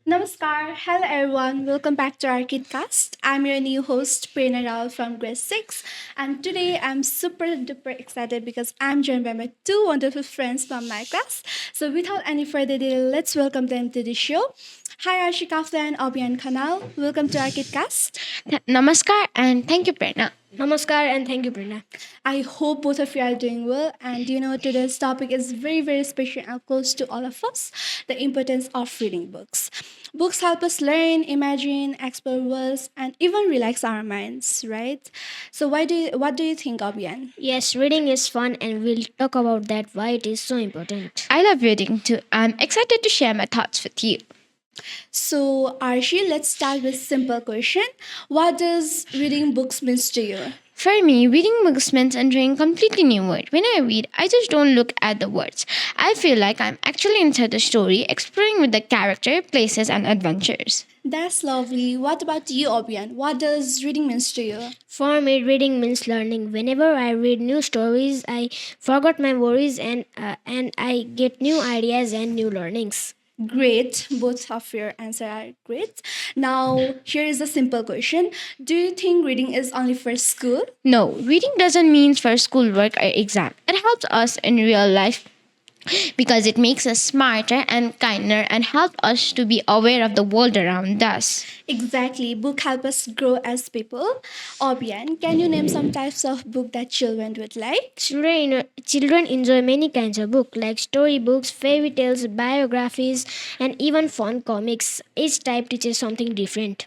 Namaskar. Hello everyone. Welcome back to our KidCast. I'm your new host, Prerana Rawal from grade 6. And today I'm super duper excited because I'm joined by my two wonderful friends from my class. So without any further delay, let's welcome them to the show. Hi Aarushi Kafle and Abhiyan Khanal. Welcome to our KidCast. Namaskar and thank you, Prerna. Namaskar and thank you, Prerna. I hope both of you are doing well. And today's topic is very, very special and close to all of us, the importance of reading books. Books help us learn, imagine, explore worlds, and even relax our minds, right? So, what do you think, Abhiyan? Yes, reading is fun and we'll talk about that why it is so important. I love reading too. I'm excited to share my thoughts with you. So, Arshi, let's start with simple question. What does reading books means to you? For me, reading books means entering a completely new world. When I read, I just don't look at the words. I feel like I'm actually inside the story, exploring with the character, places, and adventures. That's lovely. What about you, Abhiyan? What does reading means to you? For me, reading means learning. Whenever I read new stories, I forgot my worries and I get new ideas and new learnings. Great. Both of your answer are great. Now, here is a simple question. Do you think reading is only for school? No, reading doesn't mean for schoolwork or exam. It helps us in real life because it makes us smarter and kinder and helps us to be aware of the world around us. Exactly. Book help us grow as people. Obian, can you name some types of book that children would like? Children enjoy many kinds of books like storybooks, fairy tales, biographies, and even fun comics. Each type teaches something different.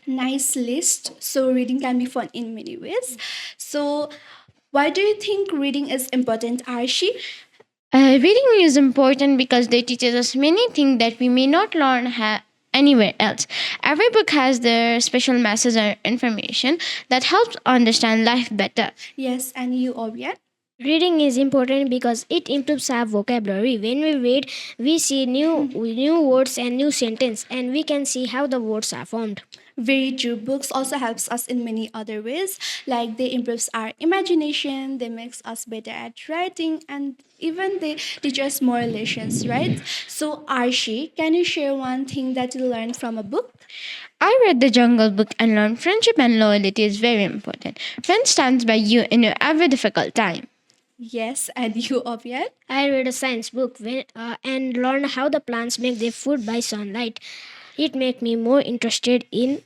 Nice list. So reading can be fun in many ways. So why do you think reading is important, Arshi? Reading is important because they teaches us many things that we may not learn anywhere else. Every book has their special message or information that helps understand life better. Yes, and you, Obian? Reading is important because it improves our vocabulary. When we read, we see new words and new sentences, and we can see how the words are formed. Very true. Books also helps us in many other ways, like they improves our imagination, they makes us better at writing, and even they teach us more lessons, right? So, Arshi, can you share one thing that you learned from a book? I read the Jungle Book and learned friendship and loyalty is very important. Friend stands by you in your every difficult time. Yes, and you, Obian? I read a science book and learned how the plants make their food by sunlight. It makes me more interested in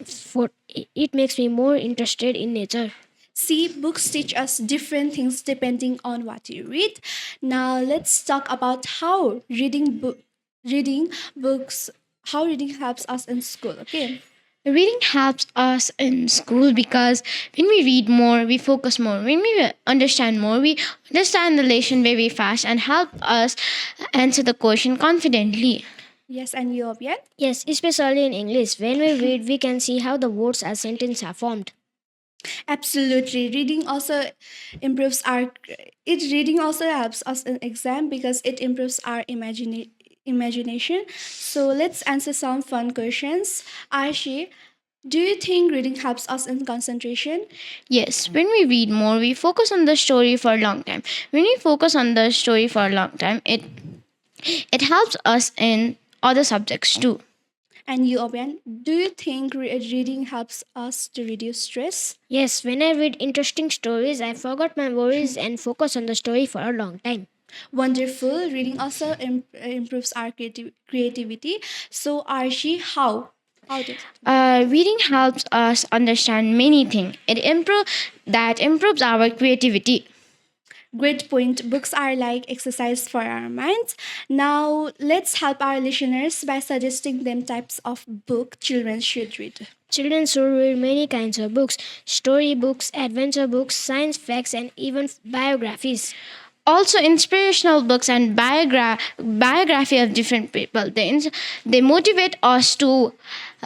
it makes me more interested in nature. See, books teach us different things depending on what you read. Now, let's talk about how reading books, how reading helps us in school. Okay. Reading helps us in school because when we read more, we focus more. When we understand more, we understand the lesson very fast and help us answer the question confidently. Yes, and you, Obian? Yes, especially in English. When we read, we can see how the words or sentences are formed. Absolutely. Reading also improves our reading also helps us in exam because it improves our imagination. So let's answer some fun questions. Aishi, do you think reading helps us in concentration? Yes, when we read more, we focus on the story for a long time. When we focus on the story for a long time, it helps us in other subjects too. And you, Obian, do you think reading helps us to reduce stress? Yes, when I read interesting stories, I forgot my worries and focus on the story for a long time. Wonderful. Reading also improves our creativity. So, Arshi, how? How does? Reading helps us understand many things. Improves our creativity. Great point. Books are like exercise for our minds. Now, let's help our listeners by suggesting them types of book children should read. Children should read many kinds of books story books, adventure books, science facts, and even biographies. Also, inspirational books and biography of different people. They motivate us to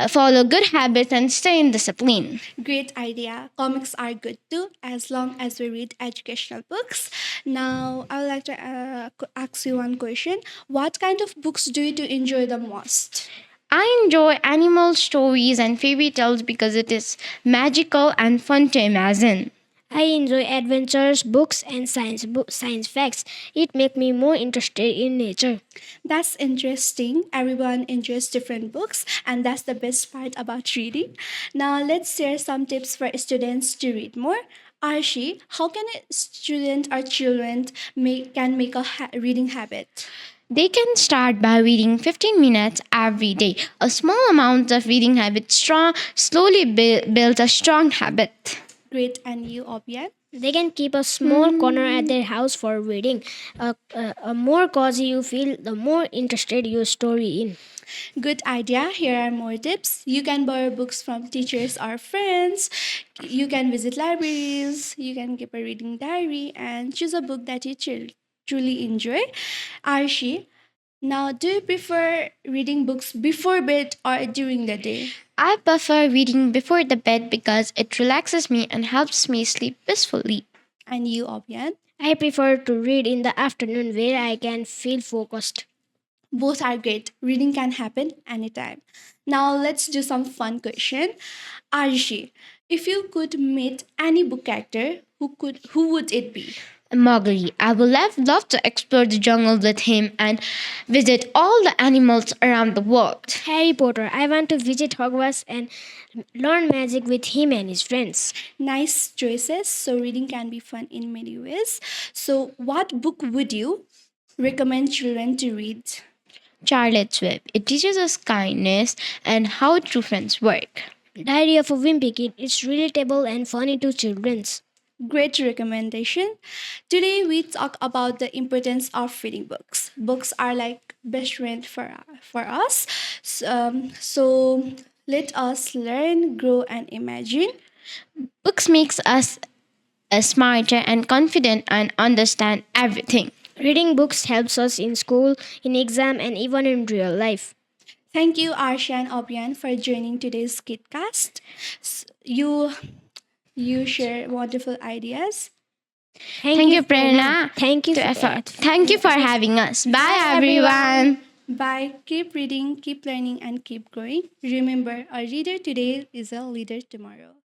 follow good habits and stay in discipline. Great idea. Comics are good too, as long as we read educational books. Now, I would like to ask you one question. What kind of books do you enjoy the most? I enjoy animal stories and fairy tales because it is magical and fun to imagine. I enjoy adventures, books, and science facts. It makes me more interested in nature. That's interesting. Everyone enjoys different books, and that's the best part about reading. Now, let's share some tips for students to read more. Arshi, how can a student or children make a reading habit? They can start by reading 15 minutes every day. A small amount of reading habit slowly builds a strong habit. Great, and you, Obyan? They can keep a small corner at their house for reading. A more cozy you feel, the more interested your story in. Good idea. Here are more tips. You can borrow books from teachers or friends. You can visit libraries. You can keep a reading diary and choose a book that you truly enjoy. Arshi, now do you prefer reading books before bed or during the day? I prefer reading before the bed because it relaxes me and helps me sleep peacefully. And you, Obyan? I prefer to read in the afternoon where I can feel focused. Both are great. Reading can happen anytime. Now let's do some fun question. Arshi, if you could meet any book character, who would it be? Mowgli, I would love to explore the jungle with him and visit all the animals around the world. Harry Potter. I want to visit Hogwarts and learn magic with him and his friends. Nice choices. So reading can be fun in many ways. So what book would you recommend children to read? Charlotte's Web. It teaches us kindness and how true friends work. Diary of a Wimpy Kid. It's relatable and funny to children's. Great recommendation. Today we talk about the importance of reading books. Books are like best friend for us. So let us learn, grow, and imagine. Books makes us smarter and confident and understand everything. Reading books helps us in school, in exam, and even in real life. Thank you, Arsha and Obyan, for joining today's KidCast. You share wonderful ideas. Thank you, Prerana. Thank you to for effort. Thank you for having us. Bye, everyone. Bye. Keep reading, keep learning, and keep growing. Remember, a reader today is a leader tomorrow.